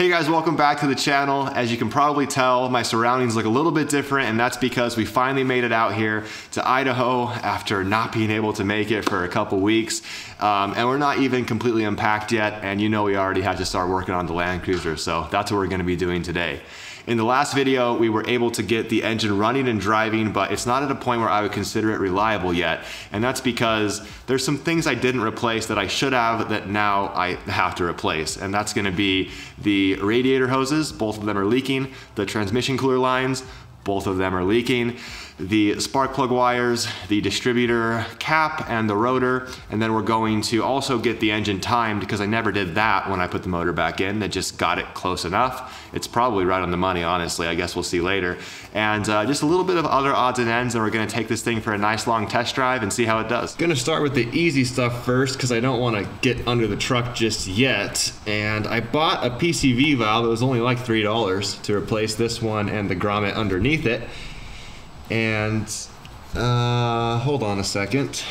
Hey guys, welcome back to the channel. As you can probably tell, my surroundings look a little bit different, and that's because we finally made it out here to Idaho after not being able to make it for a couple weeks. And we're not even completely unpacked yet, and you know we already had to start working on the Land Cruiser, so that's what we're gonna be doing today. In the last video, we were able to get the engine running and driving, but it's not at a point where I would consider it reliable yet. And that's because there's some things I didn't replace that I should have that now I have to replace. And that's gonna be the radiator hoses, both of them are leaking, the transmission cooler lines, both of them are leaking, the spark plug wires, the distributor cap, and the rotor. And then we're going to also get the engine timed, because I never did that when I put the motor back in. I just got it close enough. It's probably right on the money, honestly. I guess we'll see later. And just a little bit of other odds and ends, and we're gonna take this thing for a nice long test drive and see how it does. Gonna start with the easy stuff first, because I don't want to get under the truck just yet. And I bought a PCV valve. It was only like $3 to replace this one and the grommet underneath it. And hold on a second.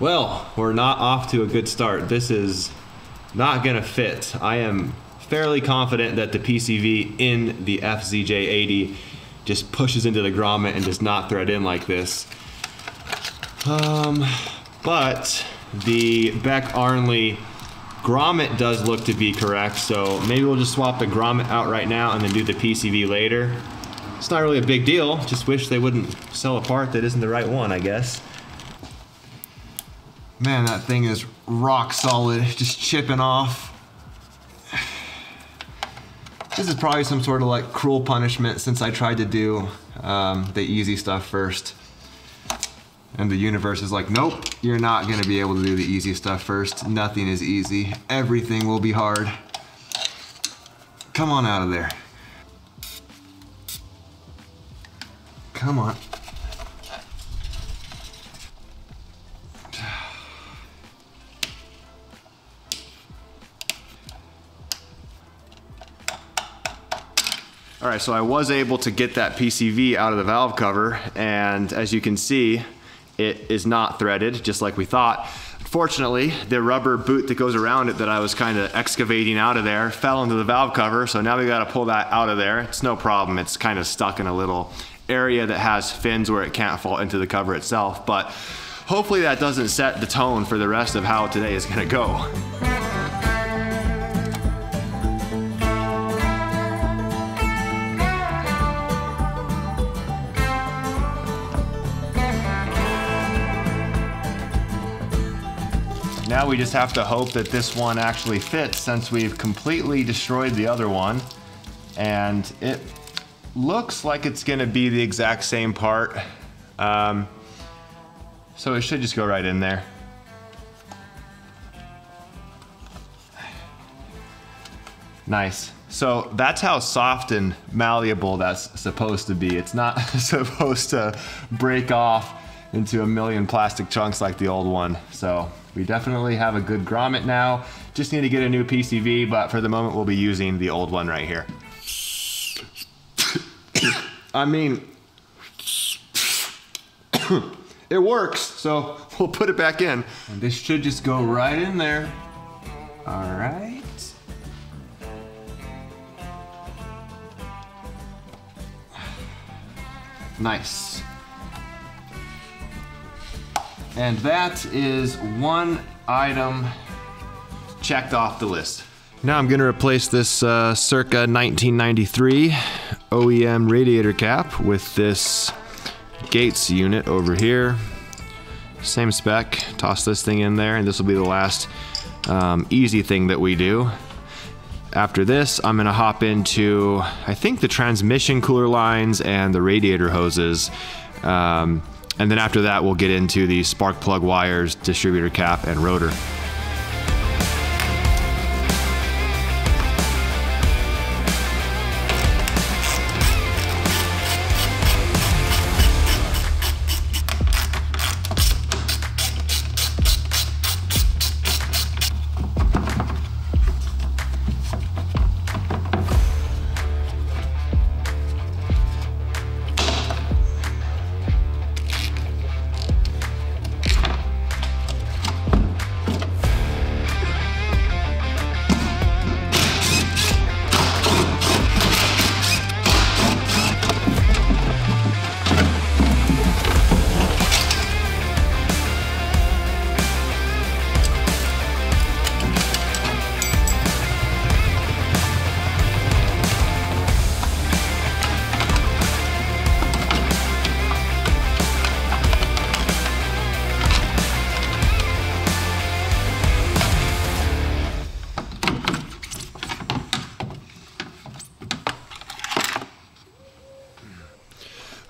Well, we're not off to a good start. This is not gonna fit. I am fairly confident that the PCV in the FZJ80 just pushes into the grommet and does not thread in like this. But the Beck-Arnley grommet does look to be correct, so maybe we'll just swap the grommet out right now and then do the PCV later. It's not really a big deal, just wish they wouldn't sell a part that isn't the right one, I guess. Man, that thing is rock solid, just chipping off. This is probably some sort of like cruel punishment, since I tried to do the easy stuff first. And the universe is like, nope, you're not gonna be able to do the easy stuff first. Nothing is easy. Everything will be hard. Come on out of there. Come on. All right, so I was able to get that PCV out of the valve cover, and as you can see, it is not threaded, just like we thought. Fortunately, the rubber boot that goes around it that I was kind of excavating out of there fell into the valve cover, so now we gotta pull that out of there. It's no problem, it's kind of stuck in a little area that has fins where it can't fall into the cover itself, but hopefully that doesn't set the tone for the rest of how today is gonna go. Now we just have to hope that this one actually fits, since we've completely destroyed the other one. And it looks like it's gonna be the exact same part. So it should just go right in there. Nice. So that's how soft and malleable that's supposed to be. It's not supposed to break off into a million plastic chunks like the old one. So we definitely have a good grommet now. Just need to get a new PCV, but for the moment we'll be using the old one right here. I mean, it works, so we'll put it back in. And this should just go right in there. All right. Nice. And that is one item checked off the list. Now I'm gonna replace this circa 1993 OEM radiator cap with this Gates unit over here. Same spec, toss this thing in there, and this will be the last easy thing that we do. After this, I'm gonna hop into, I think, the transmission cooler lines and the radiator hoses. And then after that, we'll get into the spark plug wires, distributor cap, and rotor.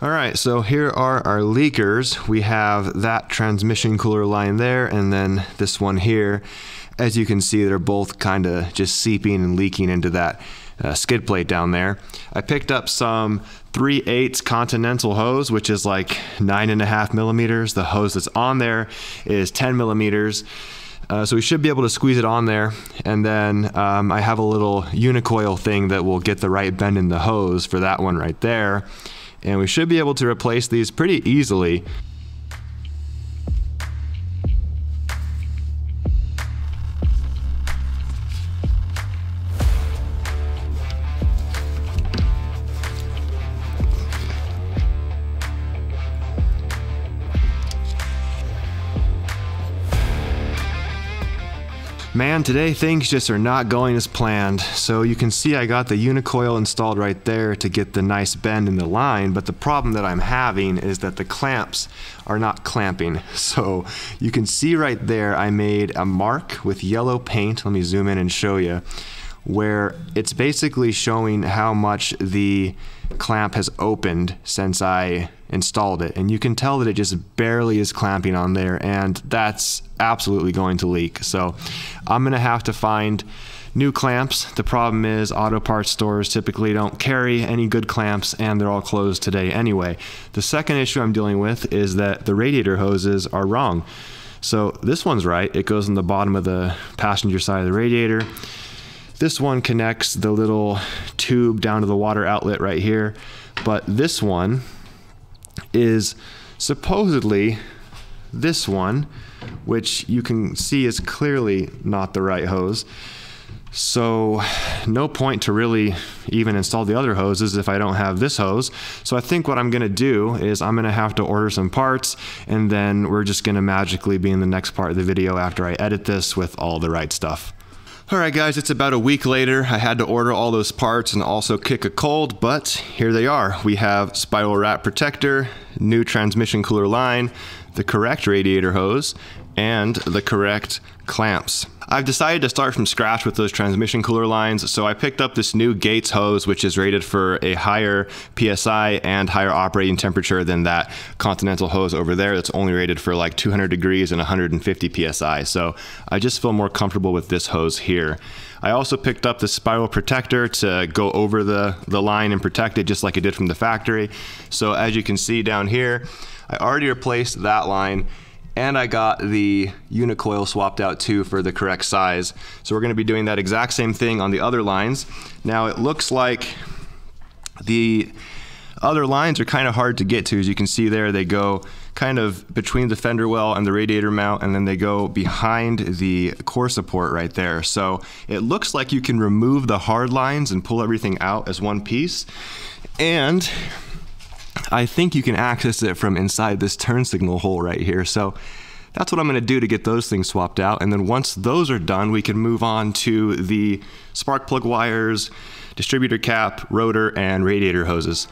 All right, so here are our leakers. We have that transmission cooler line there, and then this one here. As you can see, they're both kind of just seeping and leaking into that skid plate down there. I picked up some 3/8 Continental hose, which is like 9.5 millimeters. The hose that's on there is 10 millimeters. So we should be able to squeeze it on there. And then I have a little unicoil thing that will get the right bend in the hose for that one right there. And we should be able to replace these pretty easily. Man, today things just are not going as planned. So you can see I got the unicoil installed right there to get the nice bend in the line, but the problem that I'm having is that the clamps are not clamping. So you can see right there I made a mark with yellow paint. Let me zoom in and show you, where it's basically showing how much the clamp has opened since I installed it, and you can tell that it just barely is clamping on there, and that's absolutely going to leak. So I'm gonna have to find new clamps. The problem is auto parts stores typically don't carry any good clamps, and they're all closed today anyway. The second issue I'm dealing with is that the radiator hoses are wrong. So this one's right, it goes in the bottom of the passenger side of the radiator. This one connects the little tube down to the water outlet right here, but this one is supposedly this one, which you can see is clearly not the right hose. So no point to really even install the other hoses if I don't have this hose. So I think what I'm gonna do is I'm gonna have to order some parts, and then we're just gonna magically be in the next part of the video after I edit this with all the right stuff. Alright guys, it's about a week later. I had to order all those parts and also kick a cold, but here they are. We have spiral wrap protector, new transmission cooler line, the correct radiator hose, and the correct clamps. I've decided to start from scratch with those transmission cooler lines, so I picked up this new Gates hose, which is rated for a higher PSI and higher operating temperature than that Continental hose over there that's only rated for like 200 degrees and 150 PSI. So I just feel more comfortable with this hose here. I also picked up the spiral protector to go over the line and protect it just like it did from the factory. So as you can see down here, I already replaced that line, and I got the unicoil swapped out too for the correct size. So we're gonna be doing that exact same thing on the other lines. Now it looks like the other lines are kind of hard to get to. As you can see there, they go kind of between the fender well and the radiator mount, and then they go behind the core support right there. So it looks like you can remove the hard lines and pull everything out as one piece. And I think you can access it from inside this turn signal hole right here. So that's what I'm gonna do to get those things swapped out. And then once those are done, we can move on to the spark plug wires, distributor cap, rotor, and radiator hoses.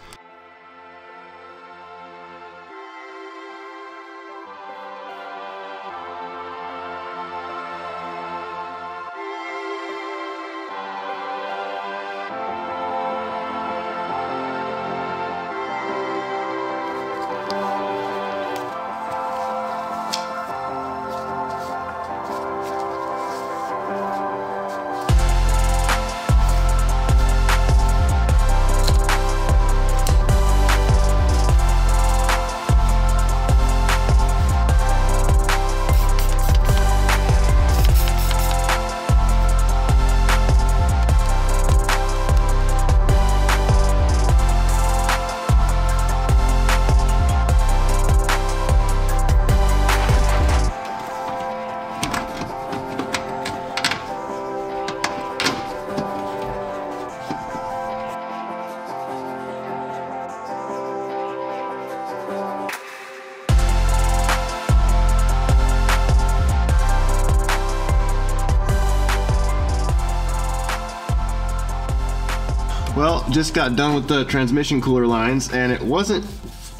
Well, just got done with the transmission cooler lines, and it wasn't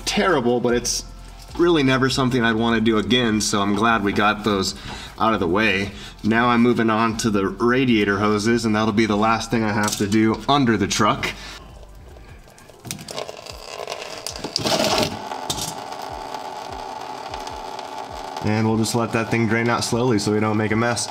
terrible, but it's really never something I'd want to do again, so I'm glad we got those out of the way. Now I'm moving on to the radiator hoses, and that'll be the last thing I have to do under the truck. and we'll just let that thing drain out slowly so we don't make a mess.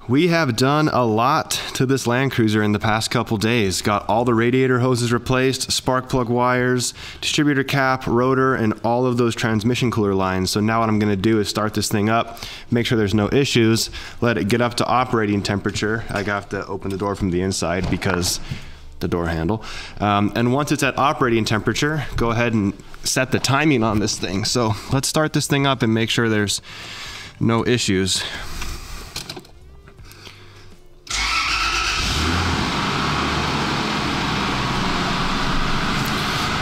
We have done a lot to this Land Cruiser in the past couple days. Got all the radiator hoses replaced, spark plug wires, distributor cap, rotor, and all of those transmission cooler lines. So now what I'm gonna do is start this thing up, make sure there's no issues, let it get up to operating temperature. I have to open the door from the inside because the door handle. And once it's at operating temperature, go ahead and set the timing on this thing. So let's start this thing up and make sure there's no issues.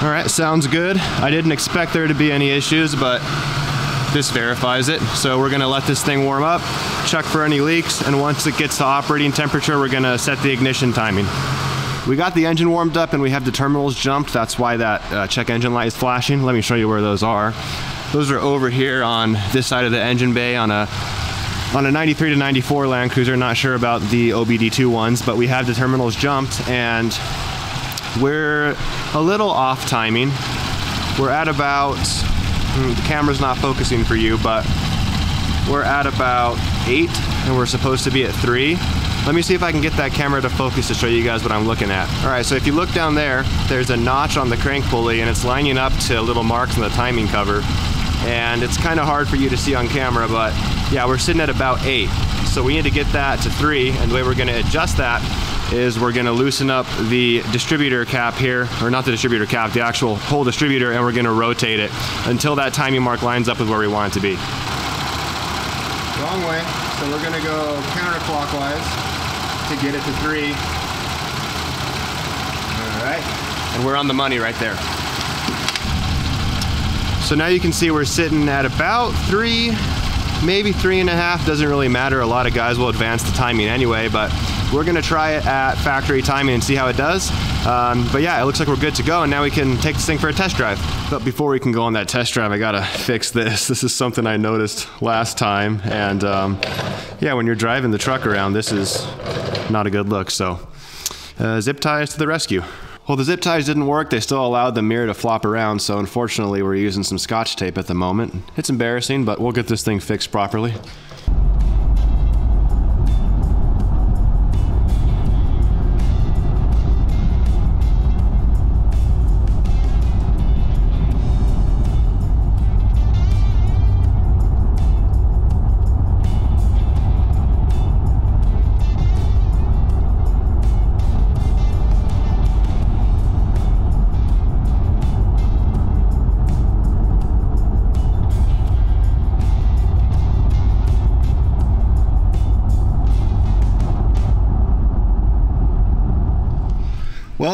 All right, sounds good. I didn't expect there to be any issues, but this verifies it. So we're gonna let this thing warm up, check for any leaks, and once it gets to operating temperature, we're gonna set the ignition timing. We got the engine warmed up and we have the terminals jumped. That's why that check engine light is flashing. Let me show you where those are. Those are over here on this side of the engine bay on a 93 to 94 Land Cruiser. Not sure about the OBD2 ones, but we have the terminals jumped and we're a little off timing. We're at about, the camera's not focusing for you, but we're at about 8 and we're supposed to be at 3. Let me see if I can get that camera to focus to show you guys what I'm looking at. All right, so if you look down there, there's a notch on the crank pulley and it's lining up to little marks on the timing cover. And it's kind of hard for you to see on camera, but yeah, we're sitting at about 8. So we need to get that to 3, and the way we're gonna adjust that is we're gonna loosen up the distributor cap here, or not the distributor cap, the actual whole distributor, and we're gonna rotate it until that timing mark lines up with where we want it to be. Wrong way, so we're gonna go counterclockwise to get it to 3. All right, and we're on the money right there. So now you can see we're sitting at about 3, maybe 3.5, doesn't really matter. A lot of guys will advance the timing anyway, but we're gonna try it at factory timing and see how it does. But yeah, it looks like we're good to go, and now we can take this thing for a test drive. But before we can go on that test drive, I gotta fix this. This is something I noticed last time, and yeah, when you're driving the truck around, this is not a good look, so zip ties to the rescue. Well, the zip ties didn't work. They still allowed the mirror to flop around, so unfortunately we're using some Scotch tape at the moment. It's embarrassing, but we'll get this thing fixed properly.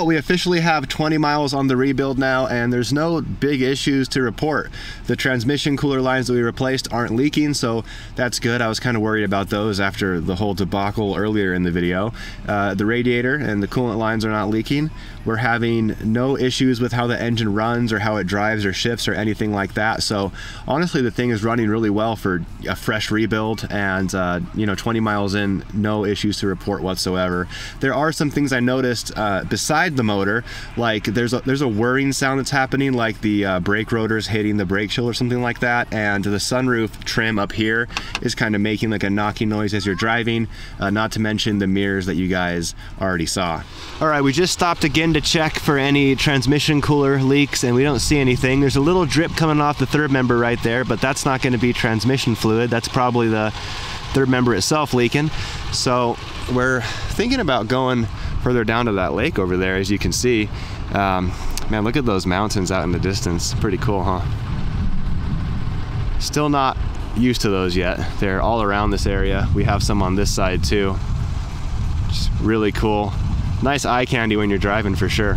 Well, we officially have 20 miles on the rebuild now, and there's no big issues to report. The transmission cooler lines that we replaced aren't leaking, so that's good. I was kind of worried about those after the whole debacle earlier in the video. The radiator and the coolant lines are not leaking. We're having no issues with how the engine runs or how it drives or shifts or anything like that. So honestly, the thing is running really well for a fresh rebuild, and you know, 20 miles in, no issues to report whatsoever. There are some things I noticed beside the motor, like there's a whirring sound that's happening, like the brake rotors hitting the brake shield or something like that, and the sunroof trim up here is kind of making like a knocking noise as you're driving, not to mention the mirrors that you guys already saw. All right, we just stopped again to check for any transmission cooler leaks, and we don't see anything. There's a little drip coming off the third member right there, but that's not going to be transmission fluid. That's probably the third member itself leaking. So we're thinking about going further down to that lake over there. As you can see, man, look at those mountains out in the distance. Pretty cool, huh? Still not used to those yet. They're all around this area. We have some on this side too. Just really cool. Nice eye candy when you're driving, for sure.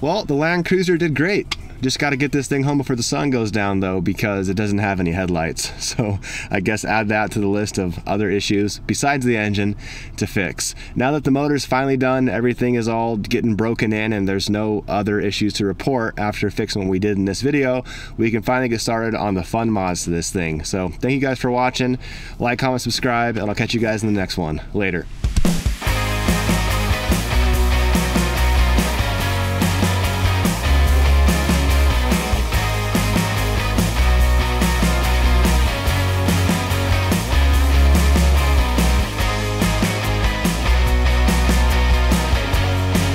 Well, the Land Cruiser did great. Just got to get this thing home before the sun goes down though, because it doesn't have any headlights. So I guess add that to the list of other issues besides the engine to fix. Now that the motor's finally done, everything is all getting broken in and there's no other issues to report after fixing what we did in this video, we can finally get started on the fun mods to this thing. So thank you guys for watching. Like, comment, subscribe, and I'll catch you guys in the next one. Later.